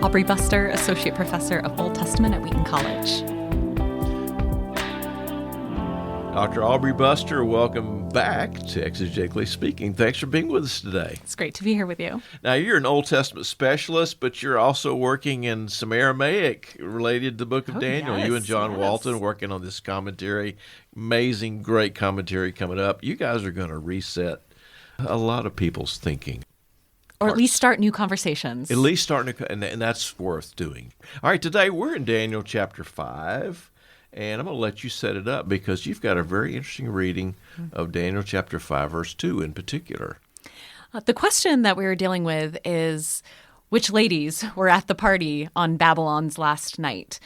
Aubrey Buster, Associate Professor of Old Testament at Wheaton College. Dr. Aubrey Buster, welcome back to Exegetically Speaking. Thanks for being with us today. It's great to be here with you. Now, you're an Old Testament specialist, but you're also working in some Aramaic related to the book of Daniel. Yes, You and John Walton working on this commentary. Amazing, great commentary coming up. You guys are going to reset a lot of people's thinking. Or at least start new conversations. At least and that's worth doing. All right, today we're in Daniel chapter 5. And I'm going to let you set it up because you've got a very interesting reading of Daniel chapter 5, verse 2 in particular. The question that we were dealing with is which ladies were at the party on Babylon's last night?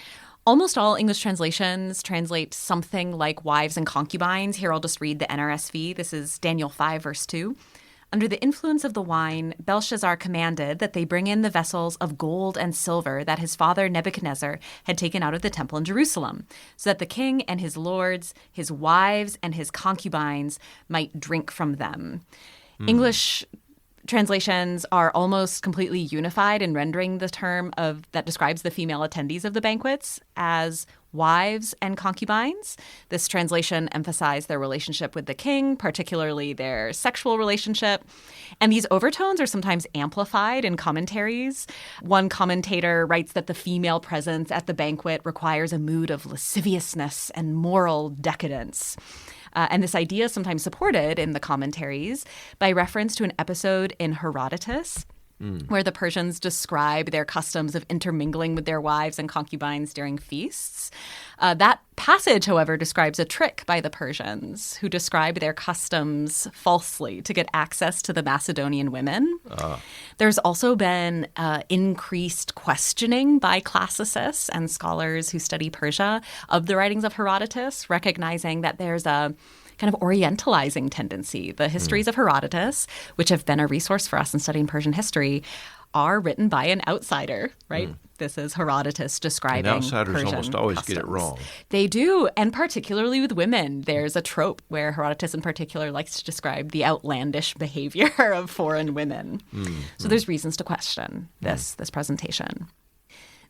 Almost all English translations translate something like wives and concubines. Here I'll just read the NRSV. This is Daniel 5, verse 2. Under the influence of the wine, Belshazzar commanded that they bring in the vessels of gold and silver that his father Nebuchadnezzar had taken out of the temple in Jerusalem, so that the king and his lords, his wives, and his concubines might drink from them. English translations are almost completely unified in rendering the term that describes the female attendees of the banquets as wives and concubines. This translation emphasized their relationship with the king, particularly their sexual relationship. And these overtones are sometimes amplified in commentaries. One commentator writes that the female presence at the banquet requires a mood of lasciviousness and moral decadence. And this idea is sometimes supported in the commentaries by reference to an episode in Herodotus, where the Persians describe their customs of intermingling with their wives and concubines during feasts. That passage, however, describes a trick by the Persians who describe their customs falsely to get access to the Macedonian women. There's also been increased questioning by classicists and scholars who study Persia of the writings of Herodotus, recognizing that there's a kind of orientalizing tendency. The histories of Herodotus, which have been a resource for us in studying Persian history, are written by an outsider, right? This is Herodotus describing And outsiders Persian almost always customs. get it wrong. They do, and particularly with women. There's a trope where Herodotus in particular likes to describe the outlandish behavior of foreign women. So there's reasons to question this presentation.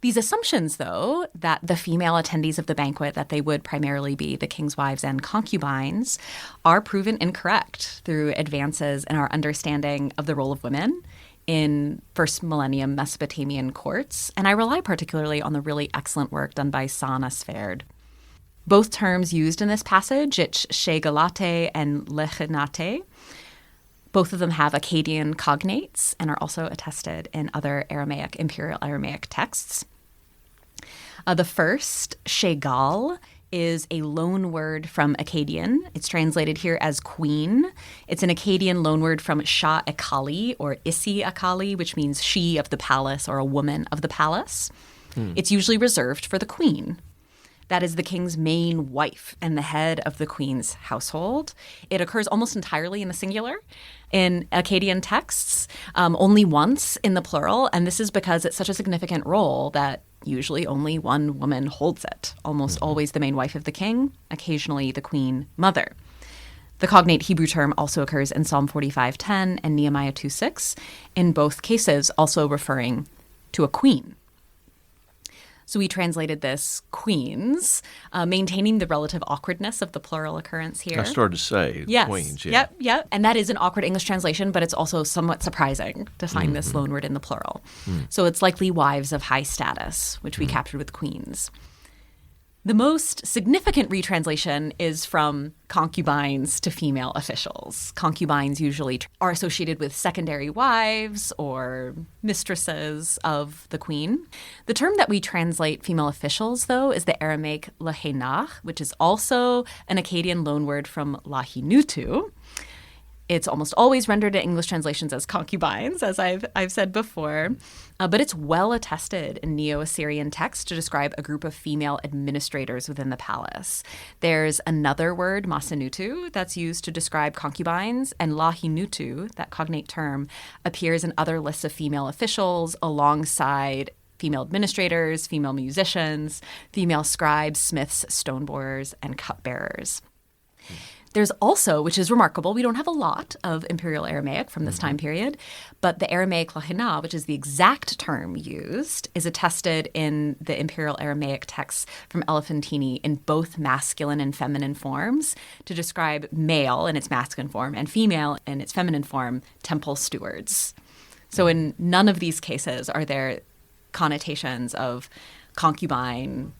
These assumptions, though, that the female attendees of the banquet, that they would primarily be the king's wives and concubines, are proven incorrect through advances in our understanding of the role of women in first millennium Mesopotamian courts. And I rely particularly on the really excellent work done by Sana Sverd. Both terms used in this passage, it's shegalate and lechenate. Both of them have Akkadian cognates and are also attested in other Imperial Aramaic texts. The first, shegal, is a loan word from Akkadian. It's translated here as queen. It's an Akkadian loan word from Shah Akali or Isi Akali, which means she of the palace or a woman of the palace. It's usually reserved for the queen. That is the king's main wife and the head of the queen's household. It occurs almost entirely in the singular in Akkadian texts, only once in the plural. And this is because it's such a significant role that usually only one woman holds it. Almost always the main wife of the king, occasionally the queen mother. The cognate Hebrew term also occurs in Psalm 45:10 and Nehemiah 2:6, in both cases also referring to a queen. So we translated this queens, maintaining the relative awkwardness of the plural occurrence here. I started to say queens. Yeah. Yep. And that is an awkward English translation, but it's also somewhat surprising to find this loan word in the plural. So it's likely wives of high status, which we captured with queens. The most significant retranslation is from concubines to female officials. Concubines usually are associated with secondary wives or mistresses of the queen. The term that we translate female officials, though, is the Aramaic lahenach, which is also an Akkadian loanword from lahinutu. It's almost always rendered in English translations as concubines, as I've said before, but it's well attested in Neo-Assyrian texts to describe a group of female administrators within the palace. There's another word, masanutu, that's used to describe concubines, and lahinutu, that cognate term, appears in other lists of female officials alongside female administrators, female musicians, female scribes, smiths, stoneborers, and cupbearers. There's also, which is remarkable, we don't have a lot of Imperial Aramaic from this time period, but the Aramaic lahina, which is the exact term used, is attested in the Imperial Aramaic texts from Elephantine in both masculine and feminine forms to describe male in its masculine form and female in its feminine form, temple stewards. So in none of these cases are there connotations of concubine,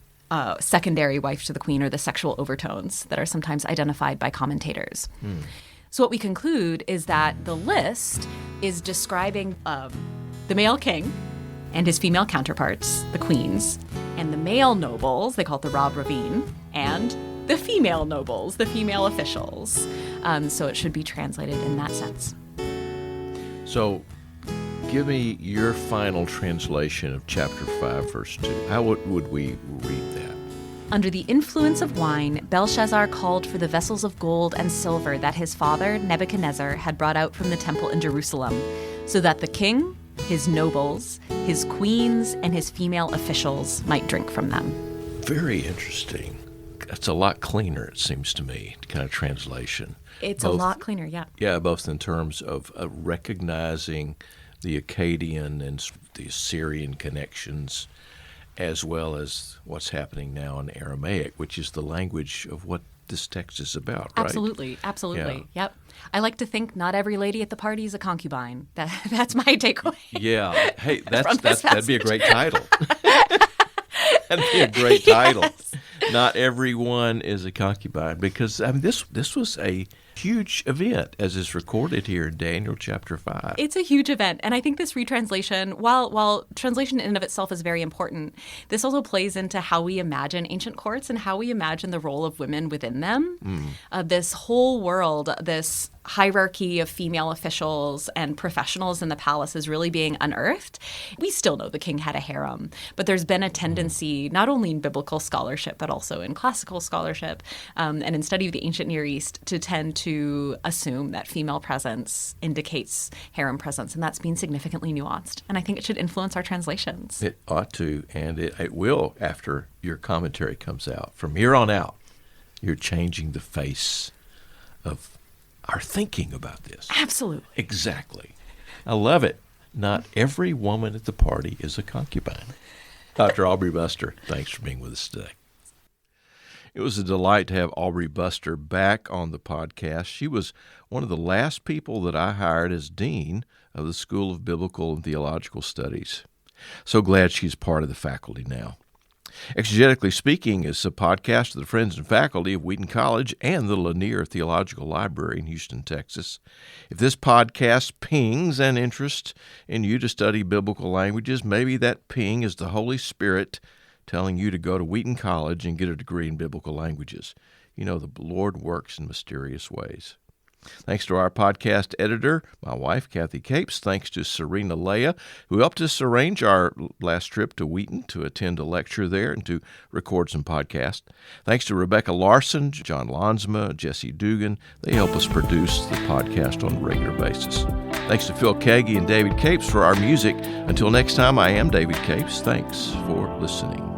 secondary wife to the queen, or the sexual overtones that are sometimes identified by commentators. So what we conclude is that the list is describing the male king and his female counterparts, the queens, and the male nobles, they call it the Rab Ravine, and the female nobles, the female officials. So it should be translated in that sense. So give me your final translation of chapter 5, verse 2. How would we read that? Under the influence of wine, Belshazzar called for the vessels of gold and silver that his father, Nebuchadnezzar, had brought out from the temple in Jerusalem, so that the king, his nobles, his queens, and his female officials might drink from them. Very interesting. That's a lot cleaner, it seems to me, kind of translation. It's a lot cleaner, yeah. Yeah, both in terms of recognizing the Akkadian and the Assyrian connections, as well as what's happening now in Aramaic, which is the language of what this text is about, right? Absolutely. Yep. I like to think not every lady at the party is a concubine. That's my takeaway. Yeah. Hey, that'd be a great title. That'd be a great title. Not everyone is a concubine, because this was a huge event, as is recorded here in Daniel chapter 5. It's a huge event, and I think this retranslation, while translation in and of itself is very important, this also plays into how we imagine ancient courts and how we imagine the role of women within them. This whole world, this hierarchy of female officials and professionals in the palace is really being unearthed. We still know the king had a harem, but there's been a tendency, not only in biblical scholarship, but also in classical scholarship and in study of the ancient Near East, to tend to assume that female presence indicates harem presence, and that's been significantly nuanced. And I think it should influence our translations. It ought to, and it will after your commentary comes out. From here on out, you're changing the face of our thinking about this. Absolutely. Exactly. I love it. Not every woman at the party is a concubine. Dr. Aubrey Buster, thanks for being with us today. It was a delight to have Aubrey Buster back on the podcast. She was one of the last people that I hired as dean of the School of Biblical and Theological Studies. So glad she's part of the faculty now. Exegetically Speaking is a podcast of the friends and faculty of Wheaton College and the Lanier Theological Library in Houston, Texas. If this podcast pings an interest in you to study biblical languages, maybe that ping is the Holy Spirit telling you to go to Wheaton College and get a degree in biblical languages. You know, the Lord works in mysterious ways. Thanks to our podcast editor, my wife, Kathy Capes. Thanks to Serena Leah, who helped us arrange our last trip to Wheaton to attend a lecture there and to record some podcasts. Thanks to Rebecca Larson, John Lonsma, Jesse Dugan. They help us produce the podcast on a regular basis. Thanks to Phil Kagi and David Capes for our music. Until next time, I am David Capes. Thanks for listening.